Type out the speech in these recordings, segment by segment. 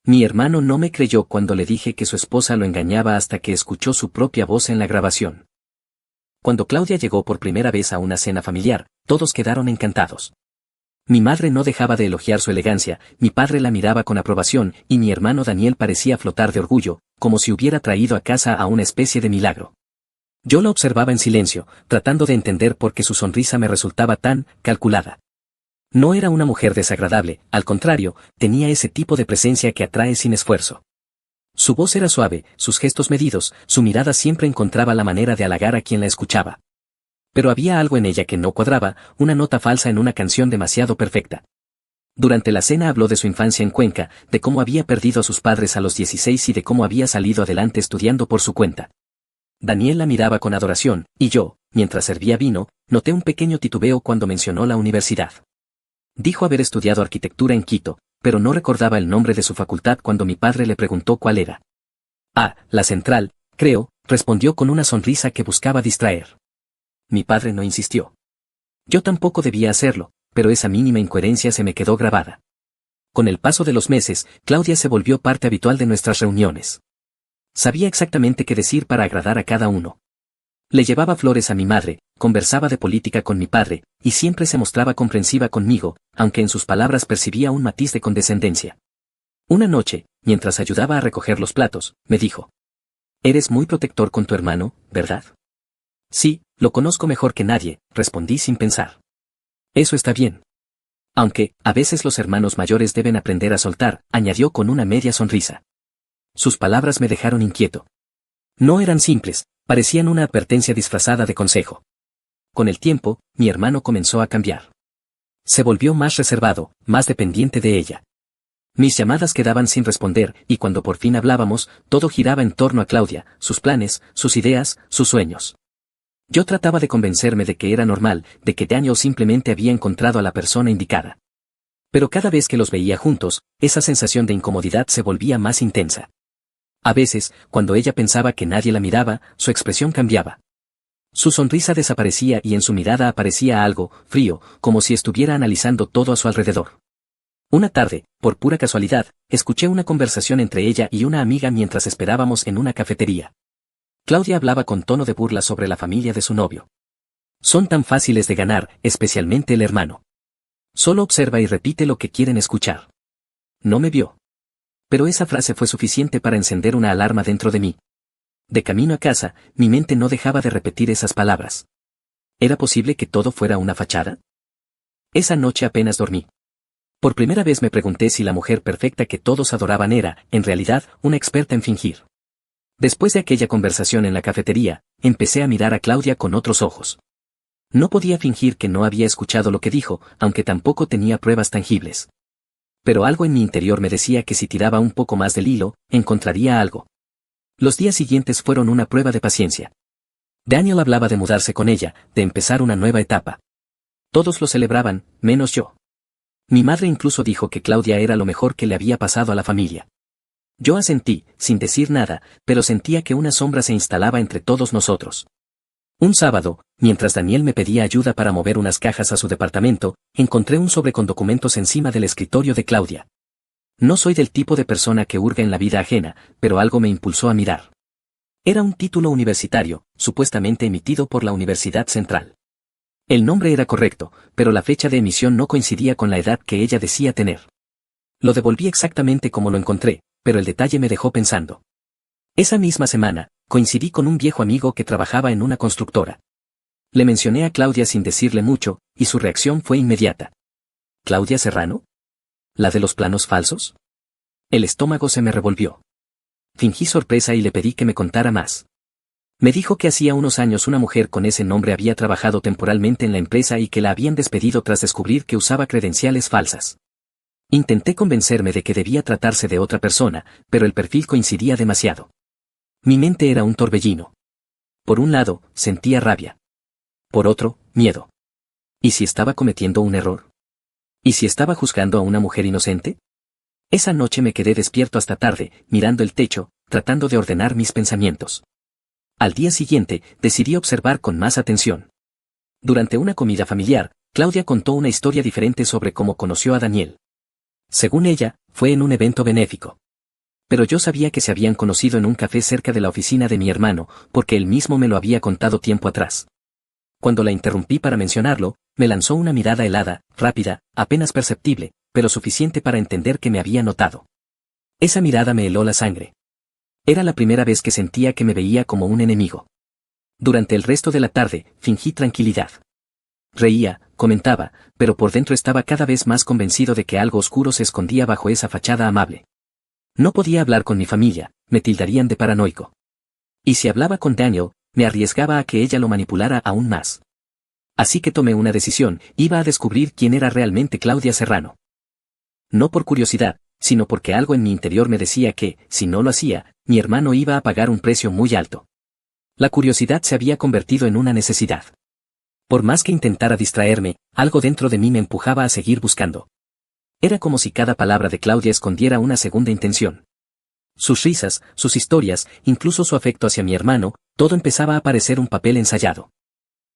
Mi hermano no me creyó cuando le dije que su esposa lo engañaba hasta que escuchó su propia voz en la grabación. Cuando Claudia llegó por primera vez a una cena familiar, todos quedaron encantados. Mi madre no dejaba de elogiar su elegancia, mi padre la miraba con aprobación y mi hermano Daniel parecía flotar de orgullo, como si hubiera traído a casa a una especie de milagro. Yo la observaba en silencio, tratando de entender por qué su sonrisa me resultaba tan calculada. No era una mujer desagradable, al contrario, tenía ese tipo de presencia que atrae sin esfuerzo. Su voz era suave, sus gestos medidos, su mirada siempre encontraba la manera de halagar a quien la escuchaba. Pero había algo en ella que no cuadraba, una nota falsa en una canción demasiado perfecta. Durante la cena habló de su infancia en Cuenca, de cómo había perdido a sus padres a los 16 y de cómo había salido adelante estudiando por su cuenta. Daniel la miraba con adoración, y yo, mientras servía vino, noté un pequeño titubeo cuando mencionó la universidad. Dijo haber estudiado arquitectura en Quito, pero no recordaba el nombre de su facultad cuando mi padre le preguntó cuál era. Ah, la Central, creo, respondió con una sonrisa que buscaba distraer. Mi padre no insistió. Yo tampoco debía hacerlo, pero esa mínima incoherencia se me quedó grabada. Con el paso de los meses, Claudia se volvió parte habitual de nuestras reuniones. Sabía exactamente qué decir para agradar a cada uno. Le llevaba flores a mi madre, conversaba de política con mi padre, y siempre se mostraba comprensiva conmigo, aunque en sus palabras percibía un matiz de condescendencia. Una noche, mientras ayudaba a recoger los platos, me dijo: «Eres muy protector con tu hermano, ¿verdad?» «Sí, lo conozco mejor que nadie», respondí sin pensar. «Eso está bien. Aunque, a veces los hermanos mayores deben aprender a soltar», añadió con una media sonrisa. Sus palabras me dejaron inquieto. No eran simples, parecían una advertencia disfrazada de consejo. Con el tiempo, mi hermano comenzó a cambiar. Se volvió más reservado, más dependiente de ella. Mis llamadas quedaban sin responder, y cuando por fin hablábamos, todo giraba en torno a Claudia, sus planes, sus ideas, sus sueños. Yo trataba de convencerme de que era normal, de que Daniel simplemente había encontrado a la persona indicada. Pero cada vez que los veía juntos, esa sensación de incomodidad se volvía más intensa. A veces, cuando ella pensaba que nadie la miraba, su expresión cambiaba. Su sonrisa desaparecía y en su mirada aparecía algo frío, como si estuviera analizando todo a su alrededor. Una tarde, por pura casualidad, escuché una conversación entre ella y una amiga mientras esperábamos en una cafetería. Claudia hablaba con tono de burla sobre la familia de su novio. «Son tan fáciles de ganar, especialmente el hermano. Solo observa y repite lo que quieren escuchar». No me vio. Pero esa frase fue suficiente para encender una alarma dentro de mí. De camino a casa, mi mente no dejaba de repetir esas palabras. ¿Era posible que todo fuera una fachada? Esa noche apenas dormí. Por primera vez me pregunté si la mujer perfecta que todos adoraban era, en realidad, una experta en fingir. Después de aquella conversación en la cafetería, empecé a mirar a Claudia con otros ojos. No podía fingir que no había escuchado lo que dijo, aunque tampoco tenía pruebas tangibles. Pero algo en mi interior me decía que si tiraba un poco más del hilo, encontraría algo. Los días siguientes fueron una prueba de paciencia. Daniel hablaba de mudarse con ella, de empezar una nueva etapa. Todos lo celebraban, menos yo. Mi madre incluso dijo que Claudia era lo mejor que le había pasado a la familia. Yo asentí, sin decir nada, pero sentía que una sombra se instalaba entre todos nosotros. Un sábado, mientras Daniel me pedía ayuda para mover unas cajas a su departamento, encontré un sobre con documentos encima del escritorio de Claudia. No soy del tipo de persona que hurga en la vida ajena, pero algo me impulsó a mirar. Era un título universitario, supuestamente emitido por la Universidad Central. El nombre era correcto, pero la fecha de emisión no coincidía con la edad que ella decía tener. Lo devolví exactamente como lo encontré, pero el detalle me dejó pensando. Esa misma semana, coincidí con un viejo amigo que trabajaba en una constructora. Le mencioné a Claudia sin decirle mucho, y su reacción fue inmediata. ¿Claudia Serrano? ¿La de los planos falsos? El estómago se me revolvió. Fingí sorpresa y le pedí que me contara más. Me dijo que hacía unos años una mujer con ese nombre había trabajado temporalmente en la empresa y que la habían despedido tras descubrir que usaba credenciales falsas. Intenté convencerme de que debía tratarse de otra persona, pero el perfil coincidía demasiado. Mi mente era un torbellino. Por un lado, sentía rabia. Por otro, miedo. ¿Y si estaba cometiendo un error? ¿Y si estaba juzgando a una mujer inocente? Esa noche me quedé despierto hasta tarde, mirando el techo, tratando de ordenar mis pensamientos. Al día siguiente, decidí observar con más atención. Durante una comida familiar, Claudia contó una historia diferente sobre cómo conoció a Daniel. Según ella, fue en un evento benéfico. Pero yo sabía que se habían conocido en un café cerca de la oficina de mi hermano, porque él mismo me lo había contado tiempo atrás. Cuando la interrumpí para mencionarlo, me lanzó una mirada helada, rápida, apenas perceptible, pero suficiente para entender que me había notado. Esa mirada me heló la sangre. Era la primera vez que sentía que me veía como un enemigo. Durante el resto de la tarde, fingí tranquilidad. Reía, comentaba, pero por dentro estaba cada vez más convencido de que algo oscuro se escondía bajo esa fachada amable. No podía hablar con mi familia, me tildarían de paranoico. Y si hablaba con Daniel, me arriesgaba a que ella lo manipulara aún más. Así que tomé una decisión, iba a descubrir quién era realmente Claudia Serrano. No por curiosidad, sino porque algo en mi interior me decía que, si no lo hacía, mi hermano iba a pagar un precio muy alto. La curiosidad se había convertido en una necesidad. Por más que intentara distraerme, algo dentro de mí me empujaba a seguir buscando. Era como si cada palabra de Claudia escondiera una segunda intención. Sus risas, sus historias, incluso su afecto hacia mi hermano, todo empezaba a parecer un papel ensayado.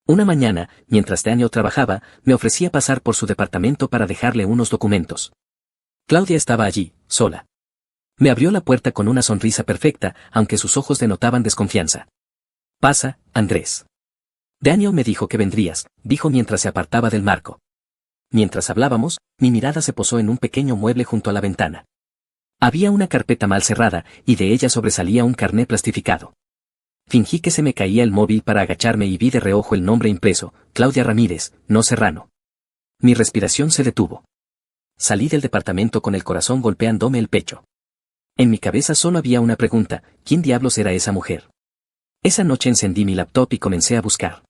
Una mañana, mientras Daniel trabajaba, me ofrecía pasar por su departamento para dejarle unos documentos. Claudia estaba allí, sola. Me abrió la puerta con una sonrisa perfecta, aunque sus ojos denotaban desconfianza. «Pasa, Andrés». «Daniel me dijo que vendrías», dijo mientras se apartaba del marco. Mientras hablábamos, mi mirada se posó en un pequeño mueble junto a la ventana. Había una carpeta mal cerrada, y de ella sobresalía un carné plastificado. Fingí que se me caía el móvil para agacharme y vi de reojo el nombre impreso, Claudia Ramírez, no Serrano. Mi respiración se detuvo. Salí del departamento con el corazón golpeándome el pecho. En mi cabeza solo había una pregunta: ¿quién diablos era esa mujer? Esa noche encendí mi laptop y comencé a buscar.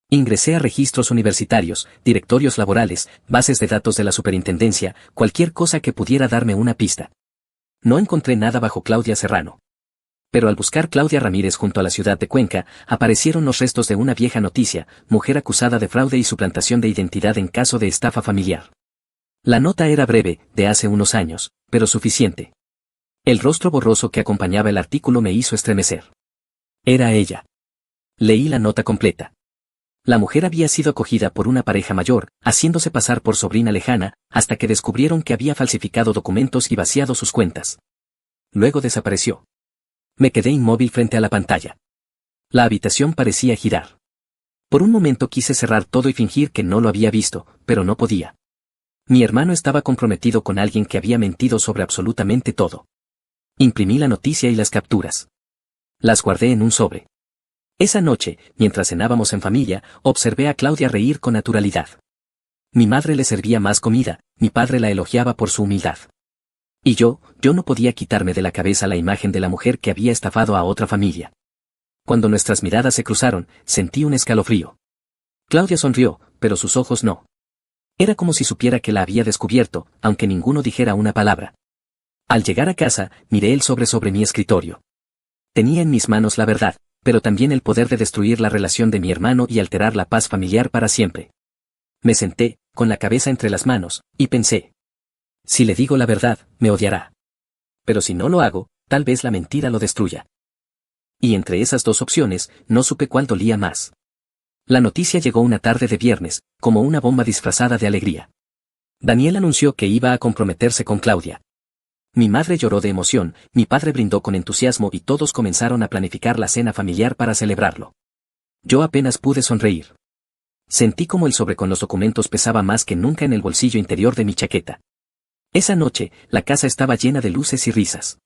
Ingresé a registros universitarios, directorios laborales, bases de datos de la superintendencia, cualquier cosa que pudiera darme una pista. No encontré nada bajo Claudia Serrano. Pero al buscar Claudia Ramírez junto a la ciudad de Cuenca, aparecieron los restos de una vieja noticia: mujer acusada de fraude y suplantación de identidad en caso de estafa familiar. La nota era breve, de hace unos años, pero suficiente. El rostro borroso que acompañaba el artículo me hizo estremecer. Era ella. Leí la nota completa. La mujer había sido acogida por una pareja mayor, haciéndose pasar por sobrina lejana, hasta que descubrieron que había falsificado documentos y vaciado sus cuentas. Luego desapareció. Me quedé inmóvil frente a la pantalla. La habitación parecía girar. Por un momento quise cerrar todo y fingir que no lo había visto, pero no podía. Mi hermano estaba comprometido con alguien que había mentido sobre absolutamente todo. Imprimí la noticia y las capturas. Las guardé en un sobre. Esa noche, mientras cenábamos en familia, observé a Claudia reír con naturalidad. Mi madre le servía más comida, mi padre la elogiaba por su humildad. Y yo no podía quitarme de la cabeza la imagen de la mujer que había estafado a otra familia. Cuando nuestras miradas se cruzaron, sentí un escalofrío. Claudia sonrió, pero sus ojos no. Era como si supiera que la había descubierto, aunque ninguno dijera una palabra. Al llegar a casa, miré el sobre mi escritorio. Tenía en mis manos la verdad, pero también el poder de destruir la relación de mi hermano y alterar la paz familiar para siempre. Me senté, con la cabeza entre las manos, y pensé: si le digo la verdad, me odiará. Pero si no lo hago, tal vez la mentira lo destruya. Y entre esas dos opciones, no supe cuál dolía más. La noticia llegó una tarde de viernes, como una bomba disfrazada de alegría. Daniel anunció que iba a comprometerse con Claudia. Mi madre lloró de emoción, mi padre brindó con entusiasmo y todos comenzaron a planificar la cena familiar para celebrarlo. Yo apenas pude sonreír. Sentí como el sobre con los documentos pesaba más que nunca en el bolsillo interior de mi chaqueta. Esa noche, la casa estaba llena de luces y risas.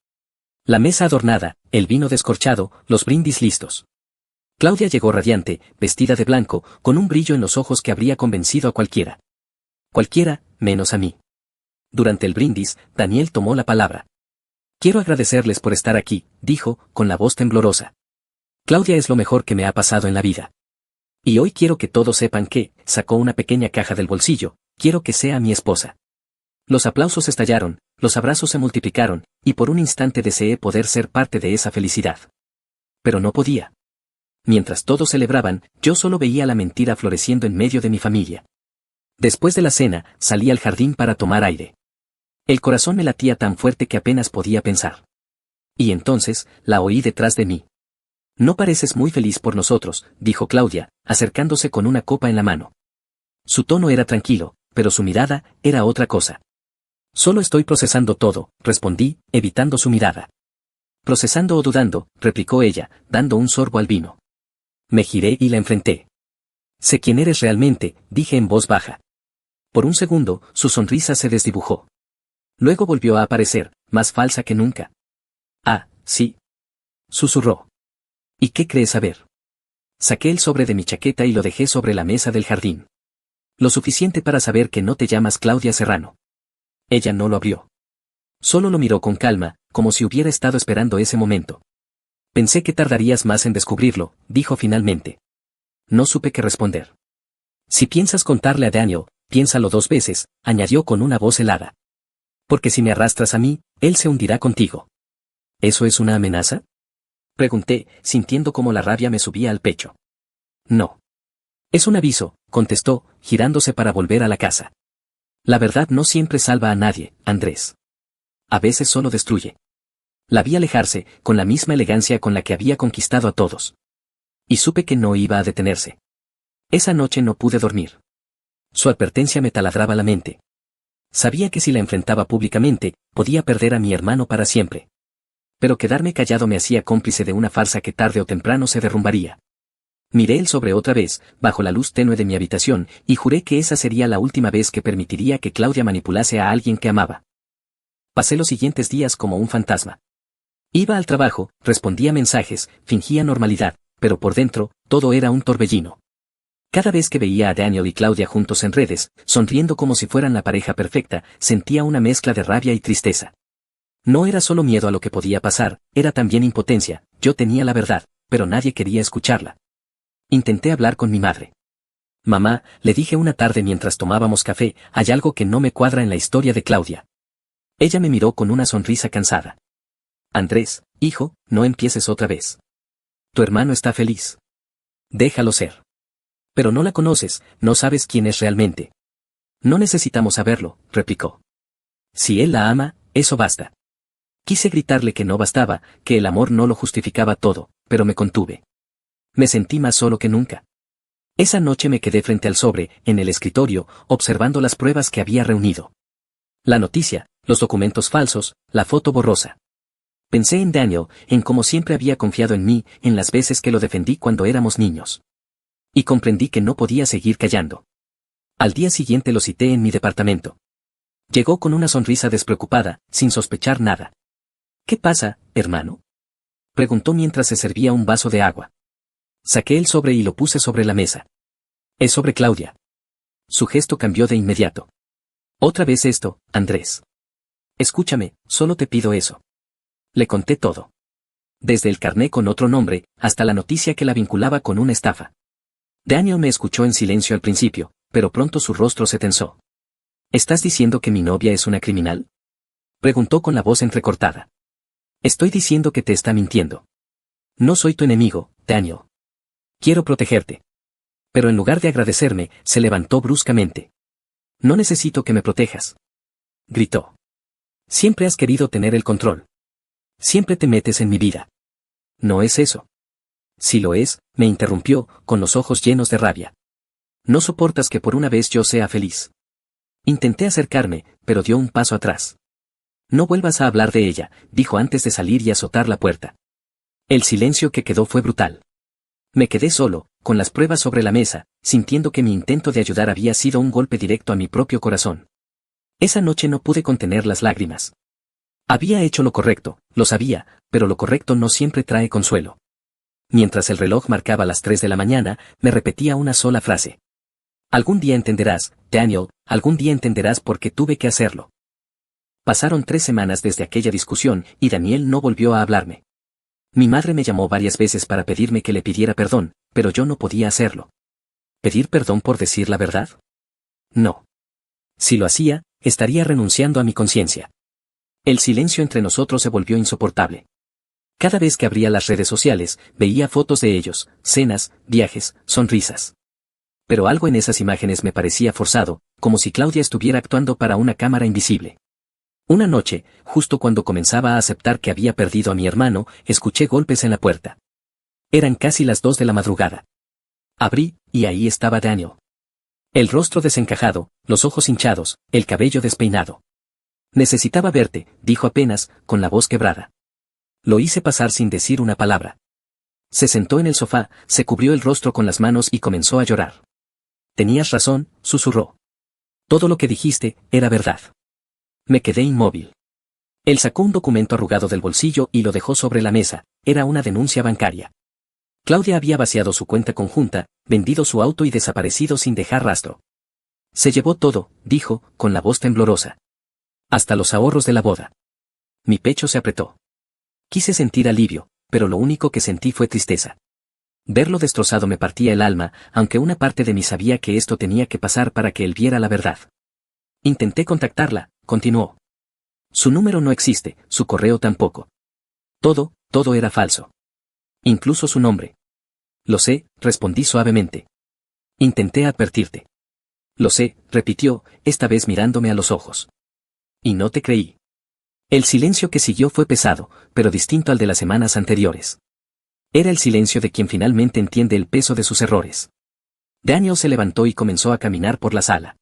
La mesa adornada, el vino descorchado, los brindis listos. Claudia llegó radiante, vestida de blanco, con un brillo en los ojos que habría convencido a cualquiera. Cualquiera, menos a mí. Durante el brindis, Daniel tomó la palabra. «Quiero agradecerles por estar aquí», dijo, con la voz temblorosa. «Claudia es lo mejor que me ha pasado en la vida. Y hoy quiero que todos sepan que», sacó una pequeña caja del bolsillo, «quiero que sea mi esposa». Los aplausos estallaron, los abrazos se multiplicaron, y por un instante deseé poder ser parte de esa felicidad. Pero no podía. Mientras todos celebraban, yo solo veía la mentira floreciendo en medio de mi familia. Después de la cena, salí al jardín para tomar aire. El corazón me latía tan fuerte que apenas podía pensar. Y entonces, la oí detrás de mí. «No pareces muy feliz por nosotros», dijo Claudia, acercándose con una copa en la mano. Su tono era tranquilo, pero su mirada era otra cosa. Solo estoy procesando todo, respondí, evitando su mirada. Procesando o dudando, replicó ella, dando un sorbo al vino. Me giré y la enfrenté. Sé quién eres realmente, dije en voz baja. Por un segundo, su sonrisa se desdibujó. Luego volvió a aparecer, más falsa que nunca. Ah, sí. Susurró. ¿Y qué crees saber? Saqué el sobre de mi chaqueta y lo dejé sobre la mesa del jardín. Lo suficiente para saber que no te llamas Claudia Serrano. Ella no lo abrió. Solo lo miró con calma, como si hubiera estado esperando ese momento. Pensé que tardarías más en descubrirlo, dijo finalmente. No supe qué responder. Si piensas contarle a Daniel, piénsalo 2 veces, añadió con una voz helada. Porque si me arrastras a mí, él se hundirá contigo. ¿Eso es una amenaza? Pregunté, sintiendo como la rabia me subía al pecho. No. Es un aviso, contestó, girándose para volver a la casa. La verdad no siempre salva a nadie, Andrés. A veces solo destruye. La vi alejarse, con la misma elegancia con la que había conquistado a todos. Y supe que no iba a detenerse. Esa noche no pude dormir. Su advertencia me taladraba la mente. Sabía que si la enfrentaba públicamente, podía perder a mi hermano para siempre. Pero quedarme callado me hacía cómplice de una farsa que tarde o temprano se derrumbaría. Miré el sobre otra vez, bajo la luz tenue de mi habitación, y juré que esa sería la última vez que permitiría que Claudia manipulase a alguien que amaba. Pasé los siguientes días como un fantasma. Iba al trabajo, respondía mensajes, fingía normalidad, pero por dentro, todo era un torbellino. Cada vez que veía a Daniel y Claudia juntos en redes, sonriendo como si fueran la pareja perfecta, sentía una mezcla de rabia y tristeza. No era solo miedo a lo que podía pasar, era también impotencia. Yo tenía la verdad, pero nadie quería escucharla. Intenté hablar con mi madre. Mamá, le dije una tarde mientras tomábamos café, hay algo que no me cuadra en la historia de Claudia. Ella me miró con una sonrisa cansada. Andrés, hijo, no empieces otra vez. Tu hermano está feliz. Déjalo ser. Pero no la conoces, no sabes quién es realmente. No necesitamos saberlo, replicó. Si él la ama, eso basta. Quise gritarle que no bastaba, que el amor no lo justificaba todo, pero me contuve. Me sentí más solo que nunca. Esa noche me quedé frente al sobre, en el escritorio, observando las pruebas que había reunido. La noticia, los documentos falsos, la foto borrosa. Pensé en Daniel, en cómo siempre había confiado en mí, en las veces que lo defendí cuando éramos niños. Y comprendí que no podía seguir callando. Al día siguiente lo cité en mi departamento. Llegó con una sonrisa despreocupada, sin sospechar nada. ¿Qué pasa, hermano? Preguntó mientras se servía un vaso de agua. Saqué el sobre y lo puse sobre la mesa. Es sobre Claudia. Su gesto cambió de inmediato. Otra vez esto, Andrés. Escúchame, solo te pido eso. Le conté todo. Desde el carné con otro nombre, hasta la noticia que la vinculaba con una estafa. Daniel me escuchó en silencio al principio, pero pronto su rostro se tensó. ¿Estás diciendo que mi novia es una criminal? Preguntó con la voz entrecortada. Estoy diciendo que te está mintiendo. No soy tu enemigo, Daniel. Quiero protegerte. Pero en lugar de agradecerme, se levantó bruscamente. No necesito que me protejas. Gritó. Siempre has querido tener el control. Siempre te metes en mi vida. No es eso. Si lo es, me interrumpió, con los ojos llenos de rabia. No soportas que por una vez yo sea feliz. Intenté acercarme, pero dio un paso atrás. No vuelvas a hablar de ella, dijo antes de salir y azotar la puerta. El silencio que quedó fue brutal. Me quedé solo, con las pruebas sobre la mesa, sintiendo que mi intento de ayudar había sido un golpe directo a mi propio corazón. Esa noche no pude contener las lágrimas. Había hecho lo correcto, lo sabía, pero lo correcto no siempre trae consuelo. Mientras el reloj marcaba las 3 de la mañana, me repetía una sola frase. Algún día entenderás, Daniel, algún día entenderás por qué tuve que hacerlo. Pasaron 3 semanas desde aquella discusión y Daniel no volvió a hablarme. Mi madre me llamó varias veces para pedirme que le pidiera perdón, pero yo no podía hacerlo. ¿Pedir perdón por decir la verdad? No. Si lo hacía, estaría renunciando a mi conciencia. El silencio entre nosotros se volvió insoportable. Cada vez que abría las redes sociales, veía fotos de ellos, cenas, viajes, sonrisas. Pero algo en esas imágenes me parecía forzado, como si Claudia estuviera actuando para una cámara invisible. Una noche, justo cuando comenzaba a aceptar que había perdido a mi hermano, escuché golpes en la puerta. Eran casi las 2 de la madrugada. Abrí, y ahí estaba Daniel. El rostro desencajado, los ojos hinchados, el cabello despeinado. Necesitaba verte, dijo apenas, con la voz quebrada. Lo hice pasar sin decir una palabra. Se sentó en el sofá, se cubrió el rostro con las manos y comenzó a llorar. Tenías razón, susurró. Todo lo que dijiste era verdad. Me quedé inmóvil. Él sacó un documento arrugado del bolsillo y lo dejó sobre la mesa. Era una denuncia bancaria. Claudia había vaciado su cuenta conjunta, vendido su auto y desaparecido sin dejar rastro. Se llevó todo, dijo, con la voz temblorosa. Hasta los ahorros de la boda. Mi pecho se apretó. Quise sentir alivio, pero lo único que sentí fue tristeza. Verlo destrozado me partía el alma, aunque una parte de mí sabía que esto tenía que pasar para que él viera la verdad. Intenté contactarla, continuó. Su número no existe, su correo tampoco. Todo era falso. Incluso su nombre. Lo sé, respondí suavemente. Intenté advertirte. Lo sé, repitió, esta vez mirándome a los ojos. Y no te creí. El silencio que siguió fue pesado, pero distinto al de las semanas anteriores. Era el silencio de quien finalmente entiende el peso de sus errores. Daniel se levantó y comenzó a caminar por la sala.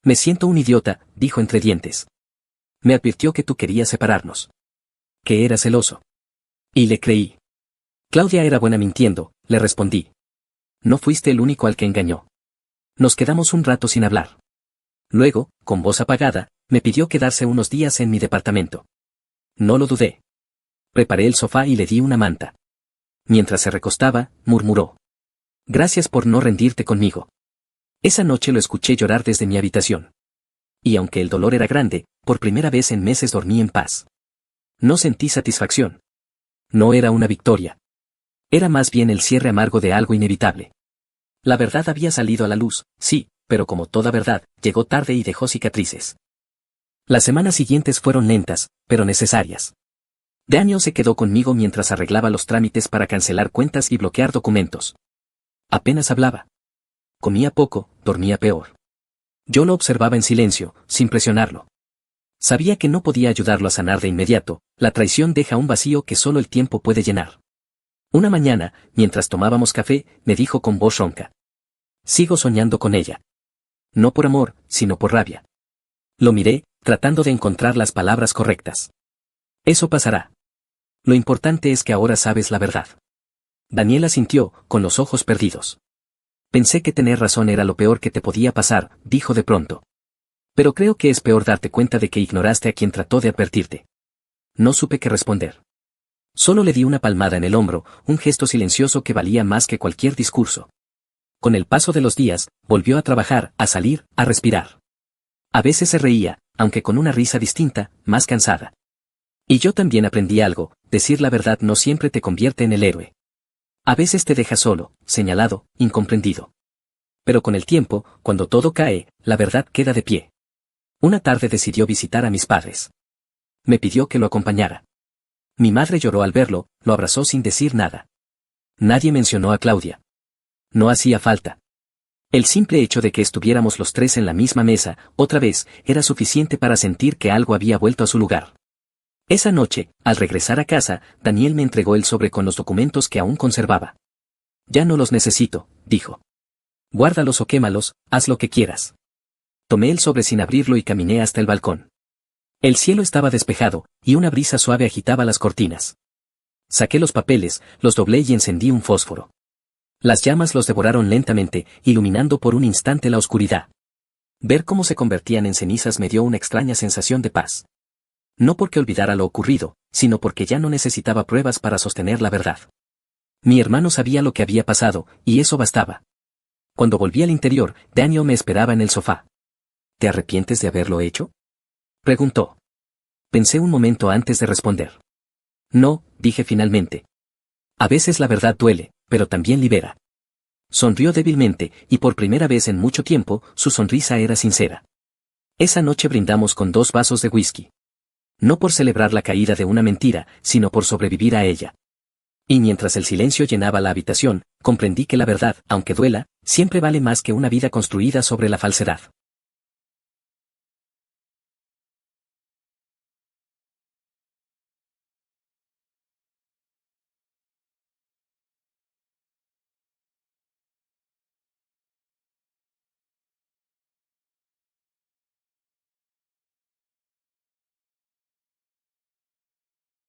Me siento un idiota, dijo entre dientes. Me advirtió que tú querías separarnos. Que era celoso. Y le creí. Claudia era buena mintiendo, le respondí. No fuiste el único al que engañó. Nos quedamos un rato sin hablar. Luego, con voz apagada, me pidió quedarse unos días en mi departamento. No lo dudé. Preparé el sofá y le di una manta. Mientras se recostaba, murmuró. Gracias por no rendirte conmigo. Esa noche lo escuché llorar desde mi habitación. Y aunque el dolor era grande, por primera vez en meses dormí en paz. No sentí satisfacción. No era una victoria. Era más bien el cierre amargo de algo inevitable. La verdad había salido a la luz, sí, pero como toda verdad, llegó tarde y dejó cicatrices. Las semanas siguientes fueron lentas, pero necesarias. Daniel se quedó conmigo mientras arreglaba los trámites para cancelar cuentas y bloquear documentos. Apenas hablaba. Comía poco, dormía peor. Yo lo observaba en silencio, sin presionarlo. Sabía que no podía ayudarlo a sanar de inmediato, la traición deja un vacío que solo el tiempo puede llenar. Una mañana, mientras tomábamos café, me dijo con voz ronca. Sigo soñando con ella. No por amor, sino por rabia. Lo miré, tratando de encontrar las palabras correctas. Eso pasará. Lo importante es que ahora sabes la verdad. Daniela sintió, con los ojos perdidos. Pensé que tener razón era lo peor que te podía pasar, dijo de pronto. Pero creo que es peor darte cuenta de que ignoraste a quien trató de advertirte. No supe qué responder. Solo le di una palmada en el hombro, un gesto silencioso que valía más que cualquier discurso. Con el paso de los días, volvió a trabajar, a salir, a respirar. A veces se reía, aunque con una risa distinta, más cansada. Y yo también aprendí algo, decir la verdad no siempre te convierte en el héroe. A veces te deja solo, señalado, incomprendido. Pero con el tiempo, cuando todo cae, la verdad queda de pie. Una tarde decidió visitar a mis padres. Me pidió que lo acompañara. Mi madre lloró al verlo, lo abrazó sin decir nada. Nadie mencionó a Claudia. No hacía falta. El simple hecho de que estuviéramos los tres en la misma mesa, otra vez, era suficiente para sentir que algo había vuelto a su lugar. Esa noche, al regresar a casa, Daniel me entregó el sobre con los documentos que aún conservaba. Ya no los necesito, dijo. Guárdalos o quémalos, haz lo que quieras. Tomé el sobre sin abrirlo y caminé hasta el balcón. El cielo estaba despejado, y una brisa suave agitaba las cortinas. Saqué los papeles, los doblé y encendí un fósforo. Las llamas los devoraron lentamente, iluminando por un instante la oscuridad. Ver cómo se convertían en cenizas me dio una extraña sensación de paz. No porque olvidara lo ocurrido, sino porque ya no necesitaba pruebas para sostener la verdad. Mi hermano sabía lo que había pasado, y eso bastaba. Cuando volví al interior, Daniel me esperaba en el sofá. ¿Te arrepientes de haberlo hecho?, preguntó. Pensé un momento antes de responder. No, dije finalmente. A veces la verdad duele, pero también libera. Sonrió débilmente, y por primera vez en mucho tiempo, su sonrisa era sincera. Esa noche brindamos con 2 vasos de whisky. No por celebrar la caída de una mentira, sino por sobrevivir a ella. Y mientras el silencio llenaba la habitación, comprendí que la verdad, aunque duela, siempre vale más que una vida construida sobre la falsedad.